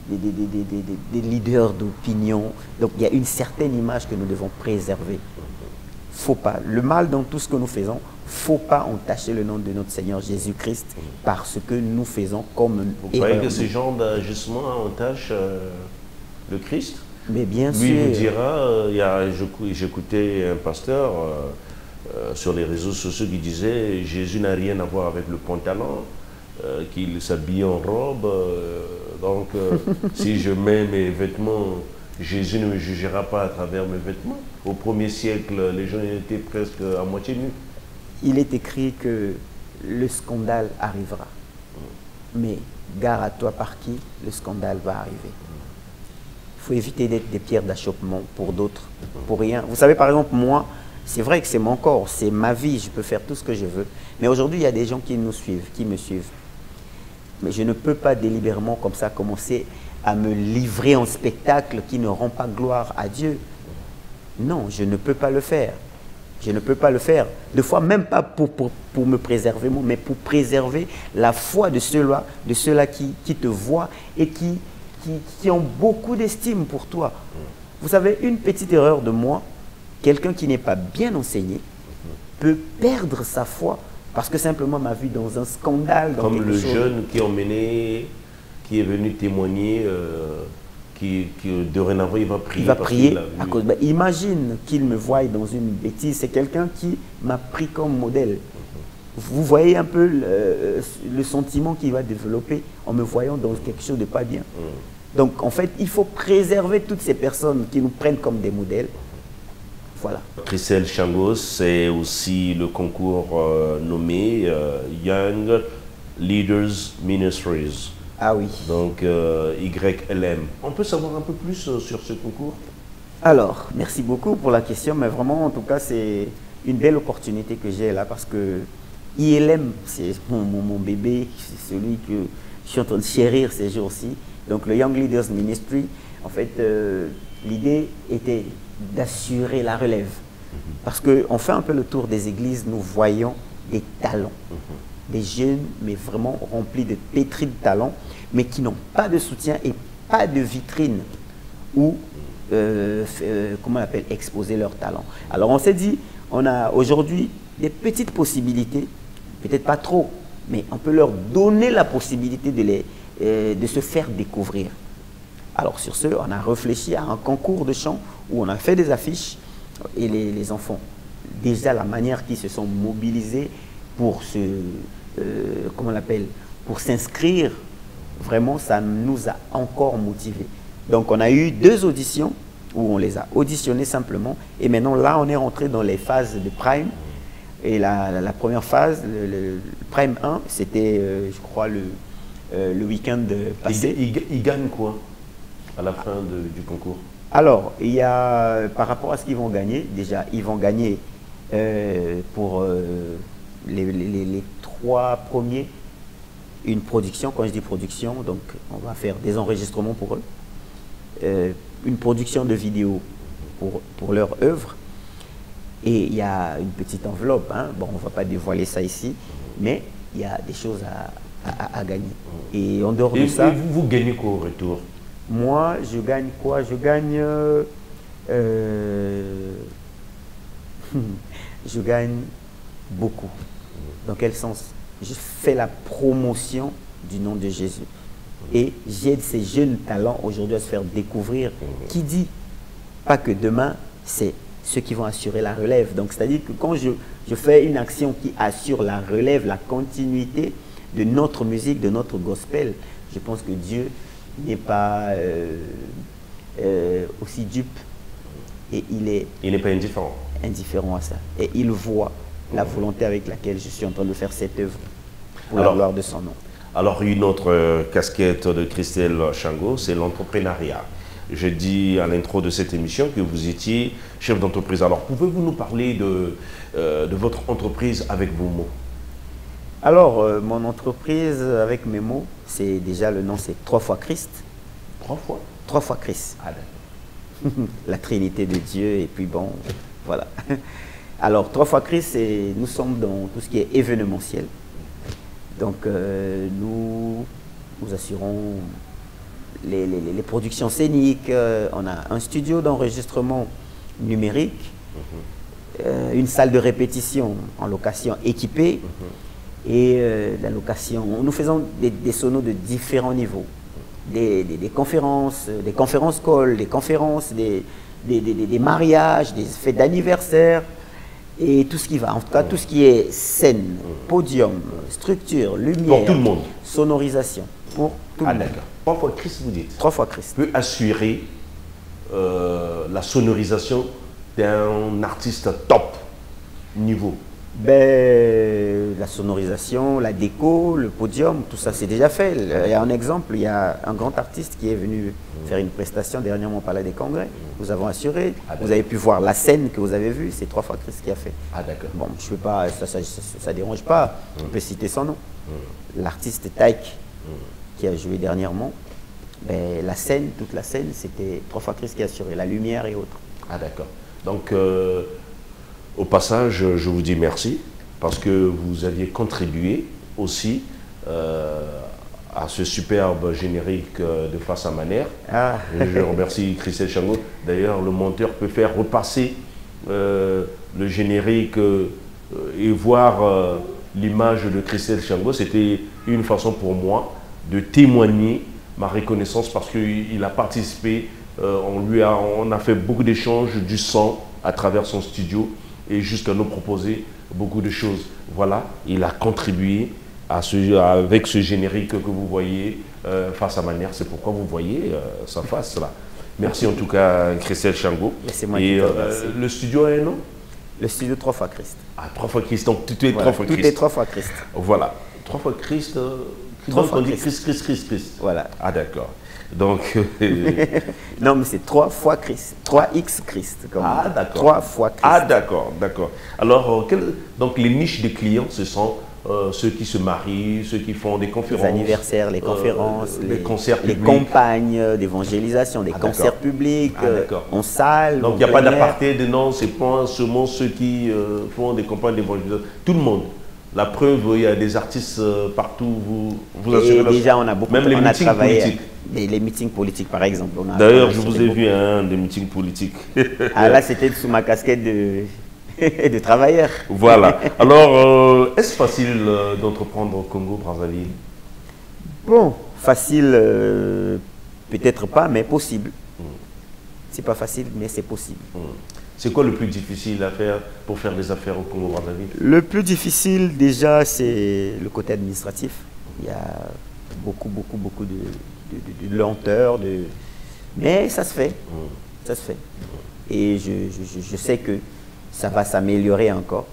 des leaders d'opinion. Donc, il y a une certaine image que nous devons préserver. Faut pas. Le mal dans tout ce que nous faisons, faut pas entacher le nom de notre Seigneur Jésus-Christ par ce que nous faisons comme Vous erreur. croyez que ce genre d'ajustement entache le Christ? Mais bien Lui sûr. vous dira, j'écoutais un pasteur sur les réseaux sociaux qui disait Jésus n'a rien à voir avec le pantalon, qu'il s'habille en robe. Donc, si je mets mes vêtements, Jésus ne me jugera pas à travers mes vêtements. Au 1er siècle, les gens étaient presque à moitié nus. Il est écrit que le scandale arrivera. Mais gare à toi par qui le scandale va arriver. Il faut éviter d'être des pierres d'achoppement pour d'autres, pour rien. Vous savez, par exemple, moi, c'est vrai que c'est mon corps, c'est ma vie, je peux faire tout ce que je veux. Mais aujourd'hui, il y a des gens qui nous suivent, qui me suivent. Mais je ne peux pas délibérément comme ça commencer à me livrer en spectacle qui ne rend pas gloire à Dieu. Non, je ne peux pas le faire. Je ne peux pas le faire. Des fois, même pas pour me préserver, moi, mais pour préserver la foi de ceux-là qui te voient et qui ont beaucoup d'estime pour toi. Vous savez, une petite erreur de moi, quelqu'un qui n'est pas bien enseigné peut perdre sa foi parce que simplement m'a vu dans un scandale. Dans Comme quelque le chose. jeune qui est venu témoigner, qui dorénavant il va prier. Il va parce prier qu'il a à vu. cause. Ben, imagine qu'il me voie dans une bêtise. C'est quelqu'un qui m'a pris comme modèle. Vous voyez un peu le sentiment qu'il va développer en me voyant dans quelque chose de pas bien. Donc en fait, il faut préserver toutes ces personnes qui nous prennent comme des modèles. Voilà. Christelle Chango, c'est aussi le concours nommé Young Leaders Ministries. Ah oui. Donc YLM. On peut savoir un peu plus sur ce concours? Alors, merci beaucoup pour la question, mais vraiment, en tout cas, c'est une belle opportunité que j'ai là parce que ILM, c'est mon bébé, c'est celui que je suis en train de chérir ces jours-ci. Donc, le Young Leaders Ministry, en fait, l'idée était d'assurer la relève. Parce qu'on fait un peu le tour des églises, nous voyons des talents. Des jeunes, mais vraiment remplis de pétris de talents, mais qui n'ont pas de soutien et pas de vitrine où, comment on appelle, exposer leurs talents. Alors on s'est dit, on a aujourd'hui des petites possibilités, peut-être pas trop, mais on peut leur donner la possibilité de se faire découvrir. Alors sur ce, on a réfléchi à un concours de chant où on a fait des affiches et les enfants, déjà la manière qu'ils se sont mobilisés pour comment on l'appelle, pour s'inscrire, vraiment ça nous a encore motivés. Donc on a eu 2 auditions où on les a auditionnés simplement et maintenant là on est rentré dans les phases de Prime et la première phase, le Prime 1, c'était je crois le week-end passé. Ils gagnent quoi à la fin du concours? Alors, il y a, par rapport à ce qu'ils vont gagner, déjà, ils vont gagner pour les 3 premiers une production. Quand je dis production, donc on va faire des enregistrements pour eux, une production de vidéo pour leur œuvre. Et il y a une petite enveloppe, hein. Bon, on ne va pas dévoiler ça ici, mais il y a des choses à gagner. Et en dehors de ça... Et vous gagnez quoi au retour? Moi, je gagne quoi? Je gagne... je gagne beaucoup. Dans quel sens? Je fais la promotion du nom de Jésus. Et j'aide ces jeunes talents aujourd'hui à se faire découvrir. Qui dit pas que demain, c'est ceux qui vont assurer la relève. Donc, c'est-à-dire que quand je fais une action qui assure la relève, la continuité de notre musique, de notre gospel, je pense que Dieu n'est pas aussi dupe et il n'est pas indifférent. Indifférent à ça. Et il voit la volonté avec laquelle je suis en train de faire cette œuvre pour la gloire de son nom. Alors, une autre casquette de Christelle Chango, c'est l'entrepreneuriat. J'ai dit à l'intro de cette émission que vous étiez chef d'entreprise. Alors, pouvez-vous nous parler de votre entreprise avec vos mots? Alors, mon entreprise avec mes mots, c'est déjà le nom, c'est 3 fois Christ. 3 fois? 3 fois Christ. Ah, d'accord. La Trinité de Dieu, et puis bon, voilà. Alors, 3 fois Christ, nous sommes dans tout ce qui est événementiel. Donc, nous assurons les productions scéniques. On a un studio d'enregistrement numérique, une salle de répétition en location équipée et la location. Nous faisons des sonos de différents niveaux. Des conférences calls, des conférences, des mariages, des fêtes d'anniversaire et tout ce qui va. En tout cas, tout ce qui est scène, podium, structure, lumière, pour tout le monde. Sonorisation, pour tout le monde. D'accord. 3 fois Christ, vous dites? 3 fois Christ. Peut assurer la sonorisation d'un artiste top niveau? Ben, la sonorisation, la déco, le podium, tout ça c'est déjà fait. Il y a un exemple, il y a un grand artiste qui est venu faire une prestation dernièrement au Palais des Congrès. Nous avons assuré. Vous avez pu voir la scène que vous avez vue, c'est 3 fois Christ qui a fait. Ah d'accord. Bon, je ne peux pas, ça dérange pas, on peut citer son nom. L'artiste Taïk qui a joué dernièrement, ben, la scène, toute la scène, c'était 3 fois Christ qui a assuré, la lumière et autres. Ah d'accord. Donc, au passage, je vous dis merci parce que vous aviez contribué aussi à ce superbe générique de Face à ma mère. Ah. Je remercie Christelle Chango. D'ailleurs, le monteur peut faire repasser le générique et voir l'image de Christelle Chango, c'était une façon pour moi de témoigner ma reconnaissance parce qu'il a participé, on a fait beaucoup d'échanges du sang à travers son studio et jusqu'à nous proposer beaucoup de choses. Voilà, il a contribué avec ce générique que vous voyez face à ma mère. C'est pourquoi vous voyez sa face là. Merci en tout cas Christelle Chango. C'est moi et qui te remercie. le studio a un nom? Le studio 3 fois Christ. Ah, 3 fois Christ, donc tout est Voilà, 3 fois tout Christ. est 3 fois Christ. Voilà, 3 fois Christ. 3 donc fois on dit Christ. Christ. Voilà. Ah d'accord. Donc, Non, mais c'est 3 fois Christ. 3x Christ. Comme ah d'accord. 3 fois Christ. Ah d'accord. Alors, donc les niches des clients, ce sont ceux qui se marient, ceux qui font des conférences. Les anniversaires, les conférences, les concerts les publics. campagnes d'évangélisation, des Ah, concerts d'accord. publics, Ah, d'accord. en salle. Donc en il n'y a pas plein air. d'aparté de non, c'est pas seulement ceux qui font des campagnes d'évangélisation. Tout le monde. La preuve, il y a des artistes partout, vous assurez Et la- déjà, on a beaucoup Même les on a meetings travaillé politiques. les meetings politiques, par exemple. On a D'ailleurs, je travaillé vous sur ai des vu à un des meetings politiques. Ah là, c'était sous ma casquette de, de travailleur. Voilà. Alors, est-ce facile d'entreprendre au Congo-Brazzaville? Bon, facile, peut-être pas, mais possible. C'est pas facile, mais c'est possible. C'est quoi le plus difficile à faire pour faire des affaires au Congo-Brazzaville? Le plus difficile, déjà, c'est le côté administratif. Il y a beaucoup de lenteur, mais ça se fait. Ça se fait. Et je sais que ça va s'améliorer encore.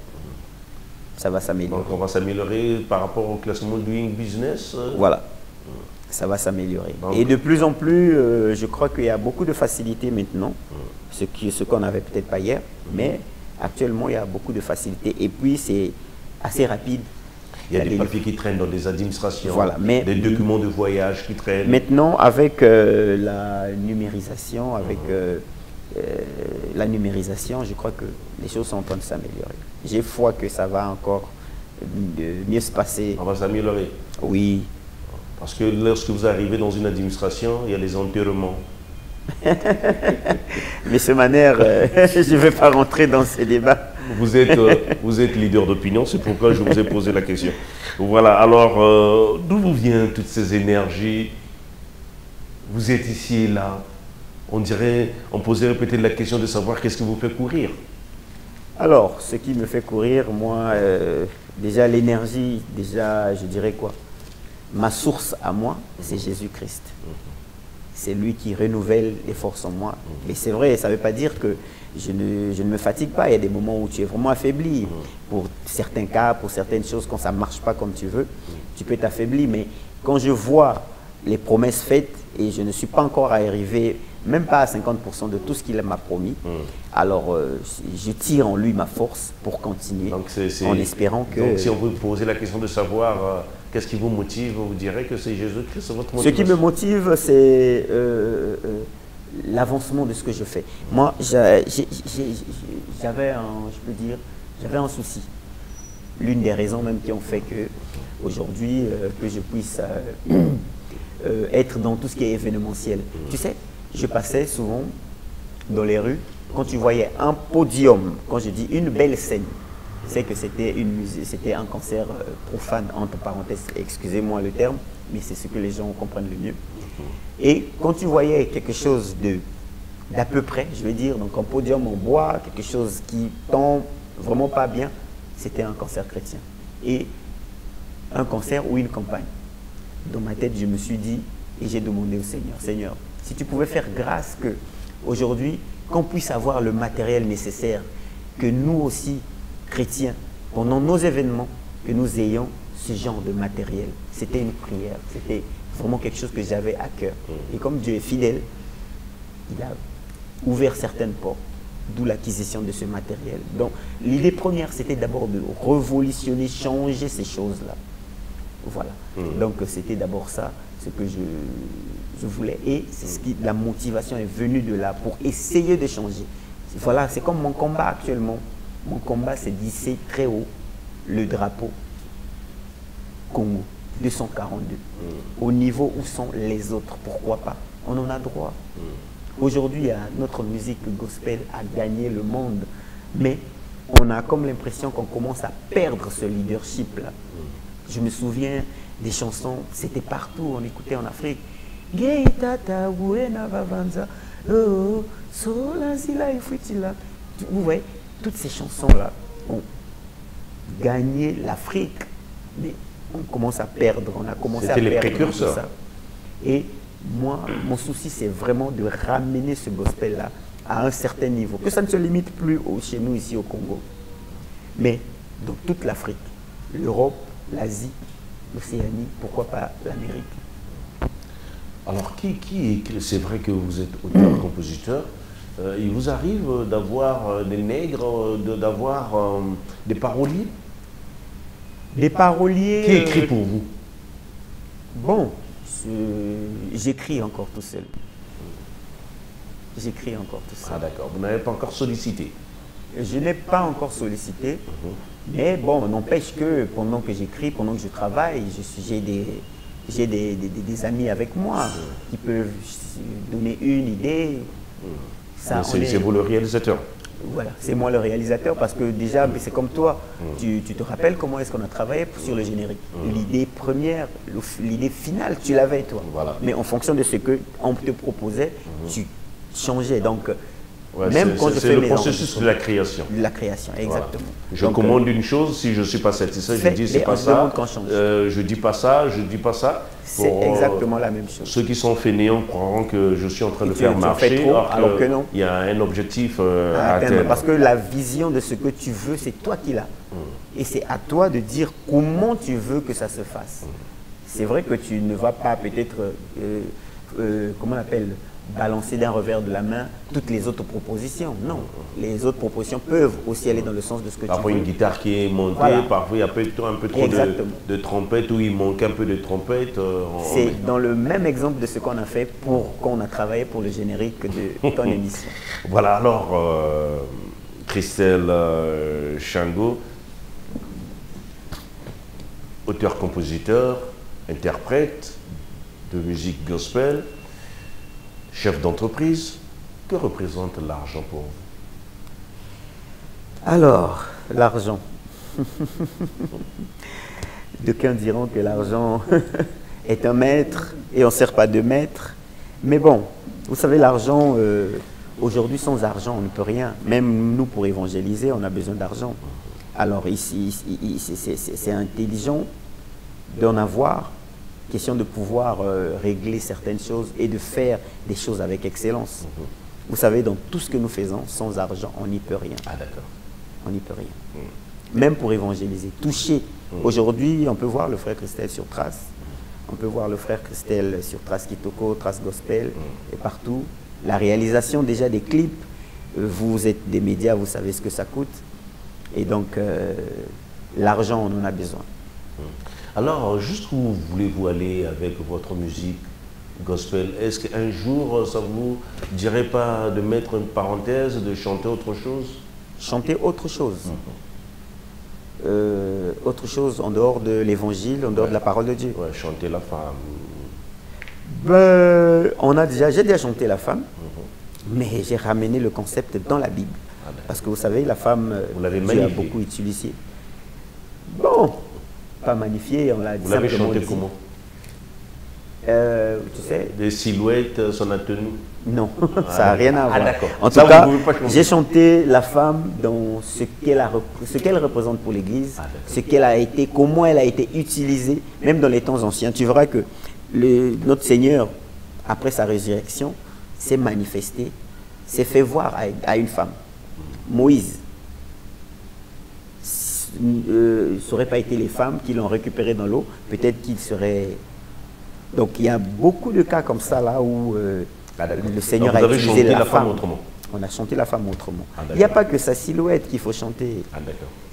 Ça va s'améliorer. Donc, on va s'améliorer par rapport au classement Doing Business. Voilà. Ça va s'améliorer. Donc- Et de plus en plus, je crois qu'il y a beaucoup de facilité maintenant, ce qu'on n'avait peut-être pas hier, mais actuellement, il y a beaucoup de facilité. Et puis, c'est assez rapide. Il y a des papiers qui traînent dans des administrations, Voilà, mais- des documents de voyage qui traînent. Maintenant, avec la numérisation, je crois que les choses sont en train de s'améliorer. J'ai foi que ça va encore mieux se passer. On va s'améliorer. Oui. Parce que lorsque vous arrivez dans une administration, il y a les enterrements. Monsieur Manère, je ne vais pas rentrer dans ces débats. Vous êtes leader d'opinion, c'est pourquoi je vous ai posé la question. Voilà, alors, d'où vous viennent toutes ces énergies? Vous êtes ici et là. On poserait peut-être la question de savoir qu'est-ce qui vous fait courir. Alors, ce qui me fait courir, moi, déjà l'énergie, déjà, je dirais quoi? Ma source à moi, c'est Jésus-Christ. C'est lui qui renouvelle les forces en moi. Et c'est vrai, ça ne veut pas dire que je ne me fatigue pas. Il y a des moments où tu es vraiment affaibli. Pour certains cas, pour certaines choses, quand ça ne marche pas comme tu veux, tu peux t'affaiblir. Mais quand je vois les promesses faites et je ne suis pas encore arrivé, même pas à 50% de tout ce qu'il m'a promis, alors je tire en lui ma force pour continuer, Donc, en espérant que... Donc, si on vous posait la question de savoir qu'est-ce qui vous motive, vous direz que c'est Jésus-Christ, c'est votre Ce motivation. qui me motive, c'est l'avancement de ce que je fais. Moi, j'avais un souci. L'une des raisons même qui ont fait que aujourd'hui, que je puisse être dans tout ce qui est événementiel. Tu sais, je passais souvent dans les rues, quand tu voyais un podium, quand je dis une belle scène, c'est que c'était un concert profane, entre parenthèses, excusez-moi le terme, mais c'est ce que les gens comprennent le mieux. Et quand tu voyais quelque chose d'à peu près, je veux dire, donc un podium en bois, quelque chose qui tombe vraiment pas bien, c'était un concert chrétien. Et un concert ou une campagne. Dans ma tête, je me suis dit, et j'ai demandé au Seigneur, Seigneur, si tu pouvais faire grâce que aujourd'hui, qu'on puisse avoir le matériel nécessaire, que nous aussi, chrétiens, pendant nos événements, que nous ayons ce genre de matériel. C'était une prière, c'était vraiment quelque chose que j'avais à cœur. Et comme Dieu est fidèle, il a ouvert certaines portes, d'où l'acquisition de ce matériel. Donc l'idée première, c'était d'abord de révolutionner, changer ces choses-là. Voilà. Donc c'était d'abord ça, ce que je voulais. Et c'est la motivation est venue de là pour essayer de changer. Voilà, c'est comme mon combat actuellement. Mon combat, c'est d'hisser très haut le drapeau Congo 242. Au niveau où sont les autres, pourquoi pas? On en a droit. Aujourd'hui, notre musique gospel a gagné le monde. Mais on a comme l'impression qu'on commence à perdre ce leadership-là. Je me souviens des chansons, c'était partout, on écoutait en Afrique. Vous voyez, toutes ces chansons-là ont gagné l'Afrique, mais on commence à perdre, on a commencé à perdre. C'était les précurseurs. Ça. Et moi, mon souci, c'est vraiment de ramener ce gospel-là à un certain niveau, que ça ne se limite plus chez nous ici au Congo, mais dans toute l'Afrique, l'Europe, l'Asie, l'Océanie, pourquoi pas l'Amérique. Alors, c'est vrai que vous êtes auteur-compositeur, il vous arrive d'avoir des nègres, d'avoir des paroliers? Des paroliers... Qui écrit pour vous? Bon, j'écris encore tout seul. J'écris encore tout seul. Ah d'accord, vous n'avez pas encore sollicité? Je n'ai pas encore sollicité, mais bon, n'empêche que pendant que j'écris, pendant que je travaille, j'ai des amis avec moi qui peuvent donner une idée. C'est vous le réalisateur? Voilà, c'est moi le réalisateur parce que déjà, c'est comme toi, tu te rappelles comment est-ce qu'on a travaillé sur le générique. L'idée première, l'idée finale, tu l'avais toi. Voilà. Mais en fonction de ce qu'on te proposait, tu changeais. Donc, ouais, même quand je fais le processus de la création. De la création, exactement. Voilà. Je commande une chose, si je ne suis pas satisfait, je dis c'est pas ça. Je dis pas ça, je dis pas ça. C'est exactement la même chose. Ceux qui sont fainéants croiront que je suis en train de faire marcher, alors que non. Il y a un objectif à atteindre. Parce que la vision de ce que tu veux, c'est toi qui l'as. Et c'est à toi de dire comment tu veux que ça se fasse. C'est vrai que tu ne vas pas peut-être, comment on appelle, balancer d'un revers de la main toutes les autres propositions. Non, les autres propositions peuvent aussi aller dans le sens de ce que tu veux. Parfois une guitare qui est montée, parfois il y a un peu trop de trompette ou il manque un peu de trompette. C'est dans le même exemple de ce qu'on a fait quand on a travaillé pour le générique de ton émission. Voilà, alors Christelle Shango, auteur-compositeur, interprète de musique gospel, chef d'entreprise, que représente l'argent pour vous? Alors, l'argent. D'aucuns diront que l'argent est un maître et on ne sert pas de maître. Mais bon, vous savez, l'argent, aujourd'hui, sans argent, on ne peut rien. Même nous, pour évangéliser, on a besoin d'argent. Alors ici, c'est intelligent d'en avoir. Question de pouvoir régler certaines choses et de faire des choses avec excellence. Vous savez, dans tout ce que nous faisons, sans argent, on n'y peut rien. Ah d'accord. On n'y peut rien. Même pour évangéliser, toucher. Aujourd'hui, on peut voir le frère Christelle sur Trace. On peut voir le frère Christelle sur Trace Kitoko, Trace Gospel, et partout. La réalisation déjà des clips. Vous êtes des médias, vous savez ce que ça coûte. Et donc, l'argent, on en a besoin. Alors, jusqu'où voulez-vous aller avec votre musique gospel? Est-ce qu'un jour, ça vous dirait pas de mettre une parenthèse, de chanter autre chose? Chanter autre chose. Autre chose en dehors de l'évangile, en dehors de la parole de Dieu. Ouais, chanter la femme. J'ai déjà chanté la femme, mais j'ai ramené le concept dans la Bible. Parce que vous savez, la femme, Dieu a beaucoup utilisé. Bon, pas magnifié, on l'a dit. Vous l'avez chanté comment? Tu sais, des silhouettes, son tenue? Non, ça n'a rien à voir. D'accord. En tout cas, j'ai chanté la femme dans ce qu'elle représente pour l'Église, ce qu'elle a été, comment elle a été utilisée, même dans les temps anciens. Tu verras que notre Seigneur, après sa résurrection, s'est manifesté, s'est fait voir à une femme. Moïse. Ça n'aurait pas été les femmes qui l'ont récupéré dans l'eau, peut-être qu'il serait... Donc il y a beaucoup de cas comme ça là où le Seigneur a utilisé la femme autrement. On a chanté la femme autrement. Il n'y a pas que sa silhouette qu'il faut chanter.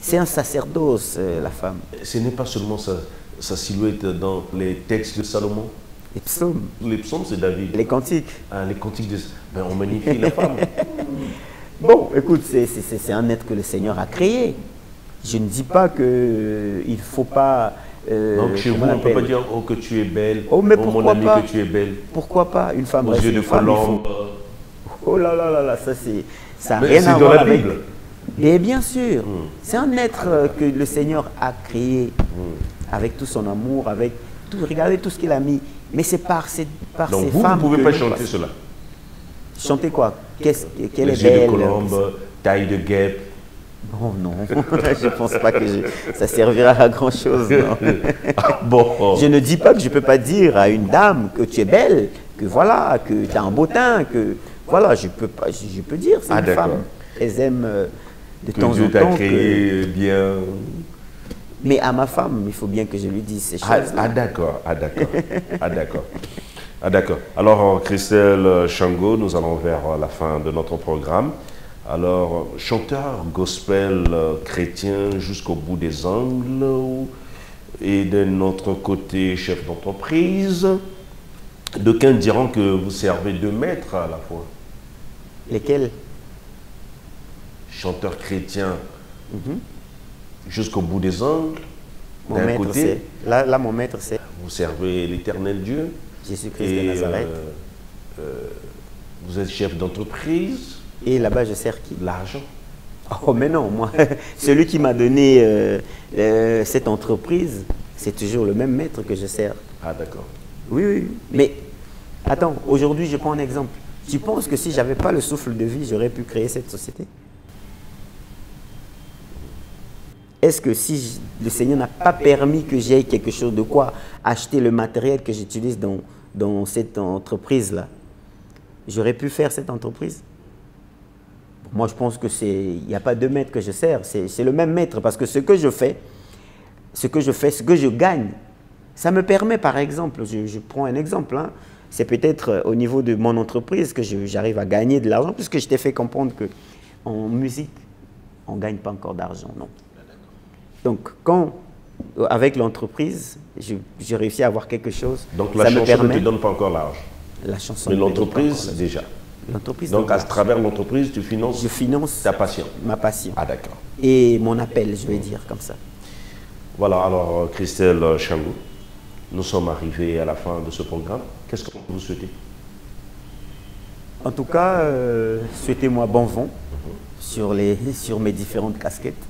C'est un sacerdoce, la femme. Ce n'est pas seulement sa silhouette dans les textes de Salomon. Les psaumes. Les psaumes, c'est David. Les cantiques. Les cantiques, on magnifie la femme. Bon, écoute, c'est un être que le Seigneur a créé. Je ne dis pas qu'il ne faut pas... donc chez vous, on ne peut pas dire que tu es belle, mais pourquoi mon ami pas? Que tu es belle. Pourquoi pas? Une femme aux yeux de colombe. Oh là là là là, ça n'a rien à voir avec... Et bien sûr, c'est un être que le Seigneur a créé avec tout son amour, avec tout. Regardez tout ce qu'il a mis. Mais c'est par ces femmes. Donc vous ne pouvez pas chanter cela. Chanter quoi? Quelle est Les yeux belle de colombe, taille de guêpe. Oh non, je ne pense pas que ça servira à grand chose. Bon. Je ne dis pas que je ne peux pas dire à une dame que tu es belle, que voilà, que tu as un beau teint, que voilà, je peux dire, c'est une femme. Elles aiment de temps en temps. Dieu t'a créé bien. Mais à ma femme, il faut bien que je lui dise ces choses. D'accord. Alors, Christelle Shango, nous allons vers la fin de notre programme. Alors, chanteur gospel chrétien jusqu'au bout des ongles et d'un autre côté, chef d'entreprise. D'aucuns diront que vous servez deux maîtres à la fois. Lesquels? Chanteur chrétien jusqu'au bout des ongles. Mon maître, c'est... Là, mon maître, c'est... Vous servez l'éternel Dieu. Jésus-Christ de Nazareth. Vous êtes chef d'entreprise. Et là-bas, je sers qui? L'argent. Oh, mais non, moi, celui qui m'a donné cette entreprise, c'est toujours le même maître que je sers. Ah, d'accord. Oui. Mais, attends, aujourd'hui, je prends un exemple. Tu penses que si je n'avais pas le souffle de vie, j'aurais pu créer cette société? Est-ce que si le Seigneur n'a pas permis que j'aie quelque chose de quoi acheter le matériel que j'utilise dans cette entreprise-là, j'aurais pu faire cette entreprise? Moi, je pense qu'il n'y a pas deux maîtres que je sers, c'est le même maître. Parce que ce que je fais, ce que je gagne, ça me permet, par exemple, je prends un exemple, hein, c'est peut-être au niveau de mon entreprise que j'arrive à gagner de l'argent, puisque je t'ai fait comprendre qu'en musique, on ne gagne pas encore d'argent, non. Donc, quand, avec l'entreprise, j'ai réussi à avoir quelque chose, donc la chanson ne te donne pas encore l'argent. La chanson. Mais l'entreprise, déjà. Donc, à travers l'entreprise, tu finances, ta passion. Ma passion. Ah, d'accord. Et mon appel, je vais dire comme ça. Voilà, alors, Christelle Shango, nous sommes arrivés à la fin de ce programme. Qu'est-ce que vous souhaitez? En tout cas, souhaitez-moi bon vent sur mes différentes casquettes.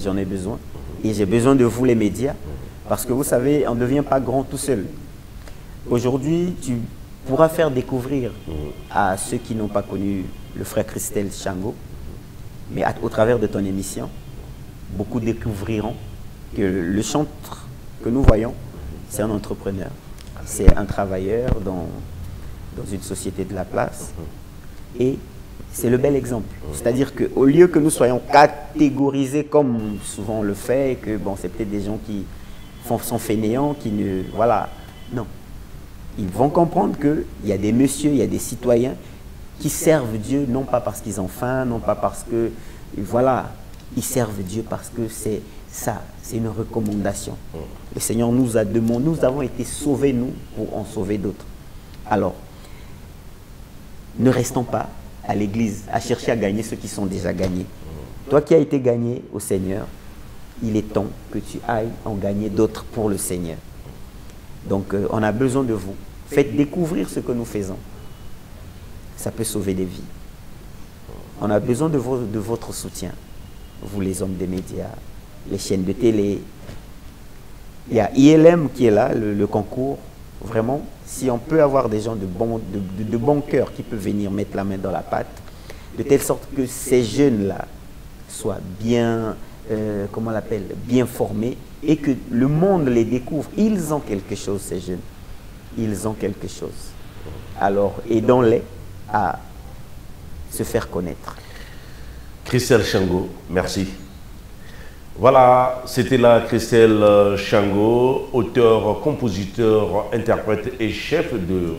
J'en ai besoin. Et j'ai besoin de vous, les médias, parce que vous savez, on ne devient pas grand tout seul. Aujourd'hui, tu pourras faire découvrir à ceux qui n'ont pas connu le frère Christelle Shango, mais au travers de ton émission, beaucoup découvriront que le chanteur que nous voyons, c'est un entrepreneur, c'est un travailleur dans une société de la place, et c'est le bel exemple. C'est-à-dire qu'au lieu que nous soyons catégorisés comme souvent on le fait, que bon, c'est peut-être des gens qui sont fainéants, qui ne... Voilà, non. Ils vont comprendre qu'il y a des messieurs, il y a des citoyens qui servent Dieu, non pas parce qu'ils ont faim, non pas parce que... Voilà, ils servent Dieu parce que c'est ça, c'est une recommandation. Le Seigneur nous a demandé, nous avons été sauvés, nous, pour en sauver d'autres. Alors, ne restons pas à l'église à chercher à gagner ceux qui sont déjà gagnés. Toi qui as été gagné au Seigneur, il est temps que tu ailles en gagner d'autres pour le Seigneur. Donc, on a besoin de vous. Faites découvrir ce que nous faisons. Ça peut sauver des vies. On a besoin de votre soutien. Vous, les hommes des médias, les chaînes de télé. Il y a ILM qui est là, le concours. Vraiment, si on peut avoir des gens de bon cœur qui peuvent venir mettre la main dans la pâte, de telle sorte que ces jeunes-là soient bien, comment on l'appelle, bien formés, et que le monde les découvre. Ils ont quelque chose, ces jeunes. Ils ont quelque chose. Alors, aidons-les à se faire connaître. Christelle Shango, merci. Voilà, c'était là Christelle Shango, auteur, compositeur, interprète et chef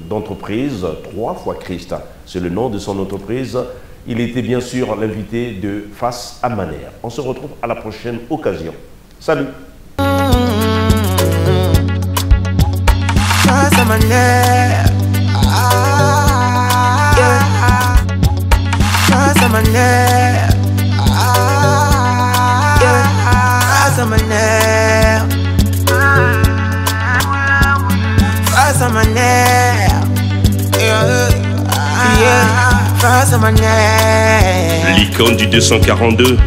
d'entreprise, 3 fois Christ. C'est le nom de son entreprise. Il était bien sûr l'invité de Face à Manière. On se retrouve à la prochaine occasion. Salut. Face à Manière. Face à Manière. Face à Manière. Face à Manière. Casa Mané. L'icône du 242.